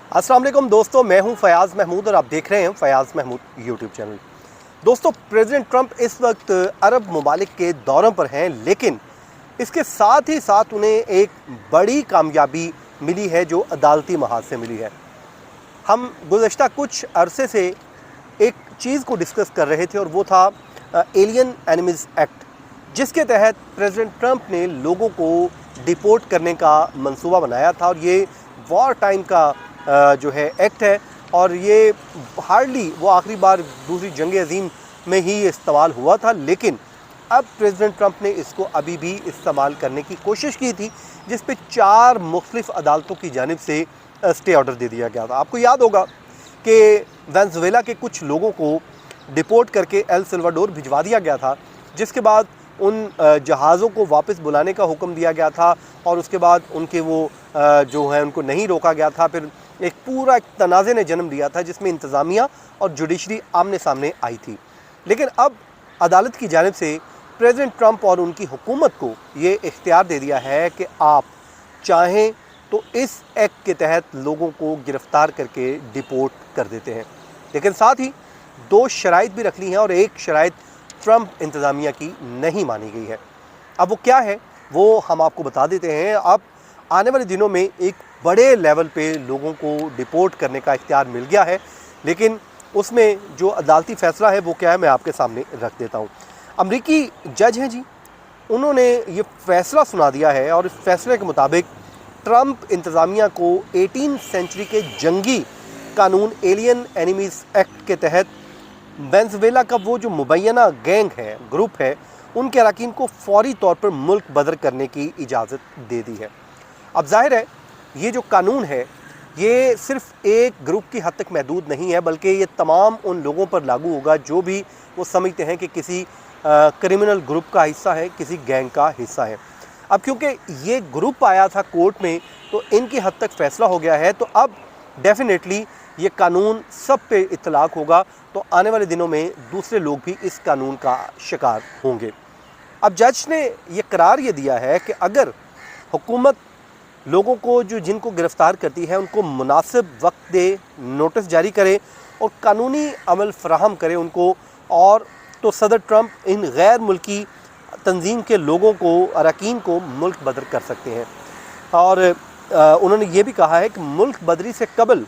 अस्सलाम वालेकुम दोस्तों, मैं हूं फयाज़ महमूद और आप देख रहे हैं फयाज़ महमूद यूट्यूब चैनल। दोस्तों, प्रेसिडेंट ट्रंप इस वक्त अरब ममालिक के दौरों पर हैं, लेकिन इसके साथ ही साथ उन्हें एक बड़ी कामयाबी मिली है जो अदालती महाज से मिली है। हम गुज़श्ता कुछ अरसे से एक चीज़ को डिस्कस कर रहे थे और वो था एलियन एनिमीज़ एक्ट, जिसके तहत प्रेसिडेंट ट्रंप ने लोगों को डिपोर्ट करने का मंसूबा बनाया था। और ये वॉर टाइम का जो है एक्ट है और ये हार्डली वो आखिरी बार दूसरी जंग अज़ीम में ही इस्तेमाल हुआ था, लेकिन अब प्रेसिडेंट ट्रंप ने इसको अभी भी इस्तेमाल करने की कोशिश की थी, जिस पे 4 मुख्तलिफ़ अदालतों की जानिब से स्टे ऑर्डर दे दिया गया था। आपको याद होगा कि वेनेज़ुएला के कुछ लोगों को डिपोर्ट करके एल सल्वाडोर भिजवा दिया गया था, जिसके बाद उन जहाज़ों को वापस बुलाने का हुक्म दिया गया था और उसके बाद उनके वो जो है उनको नहीं रोका गया था। फिर एक पूरा तनाज़े ने जन्म लिया था जिसमें इंतज़ामिया और जुडिशरी आमने सामने आई थी। लेकिन अब अदालत की जानिब से प्रेसिडेंट ट्रंप और उनकी हुकूमत को ये इख्तियार दे दिया है कि आप चाहें तो इस एक्ट के तहत लोगों को गिरफ़्तार करके डिपोर्ट कर देते हैं, लेकिन साथ ही 2 शराइत भी रख ली हैं और एक शराइत ट्रंप इंतज़ामिया की नहीं मानी गई है। अब वो क्या है वो हम आपको बता देते हैं। अब आने वाले दिनों में एक बड़े लेवल पे लोगों को डिपोर्ट करने का इख्तियार मिल गया है, लेकिन उसमें जो अदालती फ़ैसला है वो क्या है मैं आपके सामने रख देता हूँ। अमरीकी जज हैं जी, उन्होंने ये फ़ैसला सुना दिया है और इस फैसले के मुताबिक ट्रंप इंतज़ामिया को 18वीं सेंचुरी के जंगी कानून एलियन एनिमीज़ एक्ट के तहत वेनेज़ुएला का वो जो मुबैना गैंग है, ग्रुप है, उनके अरकान को फौरी तौर पर मुल्क बदर करने की इजाज़त दे दी है। अब जाहिर है ये जो कानून है ये सिर्फ एक ग्रुप की हद तक महदूद नहीं है, बल्कि ये तमाम उन लोगों पर लागू होगा जो भी वो समझते हैं कि किसी क्रिमिनल ग्रुप का हिस्सा है, किसी गैंग का हिस्सा है। अब क्योंकि ये ग्रुप आया था कोर्ट में तो इनकी हद तक फ़ैसला हो गया है, तो अब डेफिनेटली ये कानून सब पे इतलाक़ होगा, तो आने वाले दिनों में दूसरे लोग भी इस कानून का शिकार होंगे। अब जज ने ये करार ये दिया है कि अगर हुकूमत लोगों को जिनको गिरफ़्तार करती है उनको मुनासिब वक्त दे, नोटिस जारी करे और कानूनी अमल फ़राहम करे उनको, और तो सदर ट्रंप इन गैर मुल्की तंजीम के लोगों को, अरकान को मुल्क बदर कर सकते हैं। और उन्होंने ये भी कहा है कि मुल्क बदरी से कबल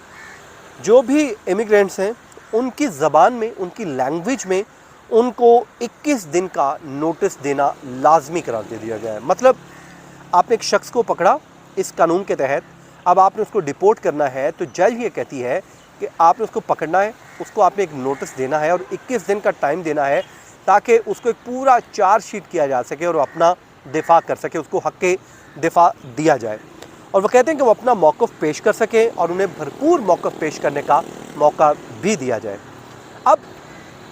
जो भी इमिग्रेंट्स हैं उनकी ज़बान में, उनकी लैंग्वेज में उनको 21 दिन का नोटिस देना लाजमी करार दे दिया गया है। मतलब आपने एक शख्स को पकड़ा इस कानून के तहत, अब आपने उसको डिपोर्ट करना है, तो जज ये कहती है कि आपने उसको पकड़ना है, उसको आपने एक नोटिस देना है और 21 दिन का टाइम देना है ताकि उसको एक पूरा चार्जशीट किया जा सके और वो अपना दिफा कर सके, उसको हक़ के दिफा दिया जाए। और वो कहते हैं कि वो अपना मौक़िफ़ पेश कर सके और उन्हें भरपूर मौक़िफ़ पेश करने का मौका भी दिया जाए। अब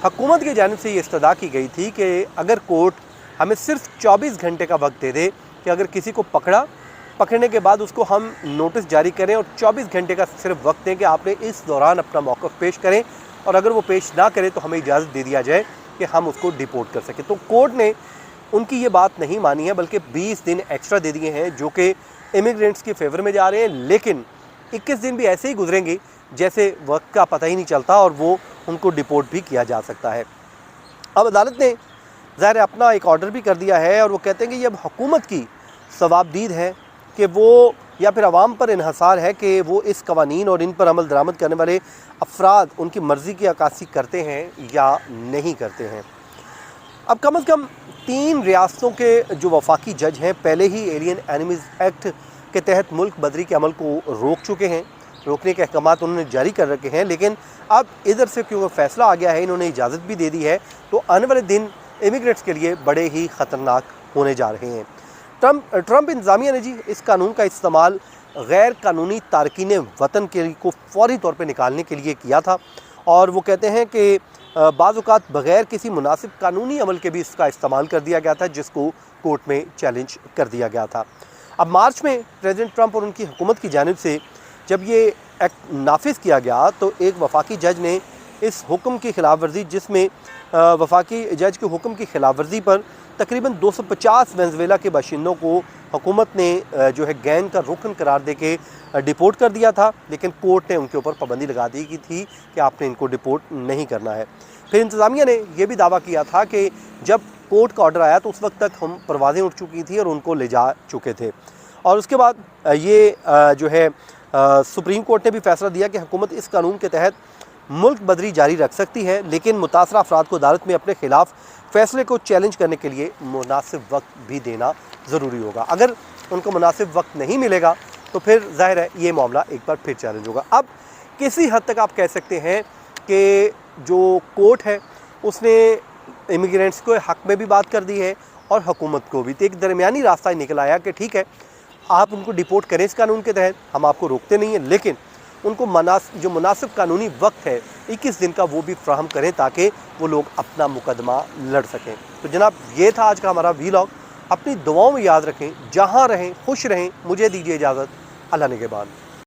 हुकूमत की जानिब से ये इस्तदा की गई थी कि अगर कोर्ट हमें सिर्फ 24 घंटे का वक्त दे दे कि अगर किसी को पकड़ने के बाद उसको हम नोटिस जारी करें और 24 घंटे का सिर्फ वक्त दें कि आपने इस दौरान अपना मौक़िफ़ पेश करें, और अगर वो पेश ना करे तो हमें इजाज़त दे दिया जाए कि हम उसको डिपोर्ट कर सकें। तो कोर्ट ने उनकी ये बात नहीं मानी है, बल्कि 20 दिन एक्स्ट्रा दे दिए हैं जो कि इमिग्रेंट्स के फेवर में जा रहे हैं। लेकिन 21 दिन भी ऐसे ही गुजरेंगे जैसे वक्त का पता ही नहीं चलता और वो उनको डिपोर्ट भी किया जा सकता है। अब अदालत ने ज़ाहिर अपना एक ऑर्डर भी कर दिया है और वो कहते हैं कि ये अब हुकूमत की सवाबदीद है कि वो, या फिर अवाम पर इन्हसार है कि वो इस कवानीन और इन पर अमल दरामद करने वाले अफराद उनकी मर्ज़ी की अक्कासी करते हैं या नहीं करते हैं। अब कम से कम 3 रियासतों के जो वफाकी जज हैं पहले ही एलियन एनिमीज़ एक्ट के तहत मुल्क बदरी के अमल को रोक चुके हैं, रोकने के अहकामात उन्होंने जारी कर रखे हैं। लेकिन अब इधर से क्योंकि फ़ैसला आ गया है, इन्होंने इजाज़त भी दे दी है, तो आने वाले दिन इमिग्रेंट्स के लिए बड़े ही ख़तरनाक होने जा रहे हैं। ट्रंप इंतज़ामिया ने जी इस कानून का इस्तेमाल गैर कानूनी तारकीन वतन को फौरी तौर पर निकालने के लिए किया था, और वो कहते हैं कि बाज़ औक़ात बग़ैर किसी मुनासिब कानूनी अमल के भी इसका इस्तेमाल कर दिया गया था, जिसको कोर्ट में चैलेंज कर दिया गया था। अब मार्च में प्रेसिडेंट ट्रंप और उनकी हुकूमत की जानिब से जब ये एक्ट नाफिज किया गया तो एक वफाकी जज ने इस हुक्म की खिलाफ वर्जी, जिसमें वफाकी जज के हुक्म की खिलाफ वर्जी पर तकरीबन 250 वेनेज़ुएला के बाशिंदों को हुकूमत ने जो है गैंग का रुकन करार दे के डिपोर्ट कर दिया था, लेकिन कोर्ट ने उनके ऊपर पाबंदी लगा दी की थी कि आपने इनको डिपोर्ट नहीं करना है। फिर इंतज़ामिया ने यह भी दावा किया था कि जब कोर्ट का ऑर्डर आया तो उस वक्त तक हम परवाज़ें उड़ चुकी थी और उनको ले जा चुके थे। और उसके बाद ये जो है सुप्रीम कोर्ट ने भी फैसला दिया कि हुकूमत इस कानून के तहत मुल्क बदरी जारी रख सकती है, लेकिन मुतासरा अफराद को अदालत में अपने खिलाफ फैसले को चैलेंज करने के लिए मुनासिब वक्त भी देना ज़रूरी होगा। अगर उनको मुनासिब वक्त नहीं मिलेगा तो फिर ज़ाहिर है ये मामला एक बार फिर चैलेंज होगा। अब किसी हद तक आप कह सकते हैं कि जो कोर्ट है उसने इमिग्रेंट्स के हक़ में भी बात कर दी है और हुकूमत को भी, तो एक दरमियानी रास्ता ही निकल आया कि ठीक है आप उनको डिपोर्ट करें इस कानून के तहत, हम आपको रोकते नहीं हैं, लेकिन उनको जो मुनासिब कानूनी वक्त है 21 दिन का वो भी फ्राहम करें ताकि वो लोग अपना मुकदमा लड़ सकें। तो जनाब ये था आज का हमारा वीलॉग। अपनी दुआओं में याद रखें, जहाँ रहें खुश रहें। मुझे दीजिए इजाज़त, अल्लाह निगहबान।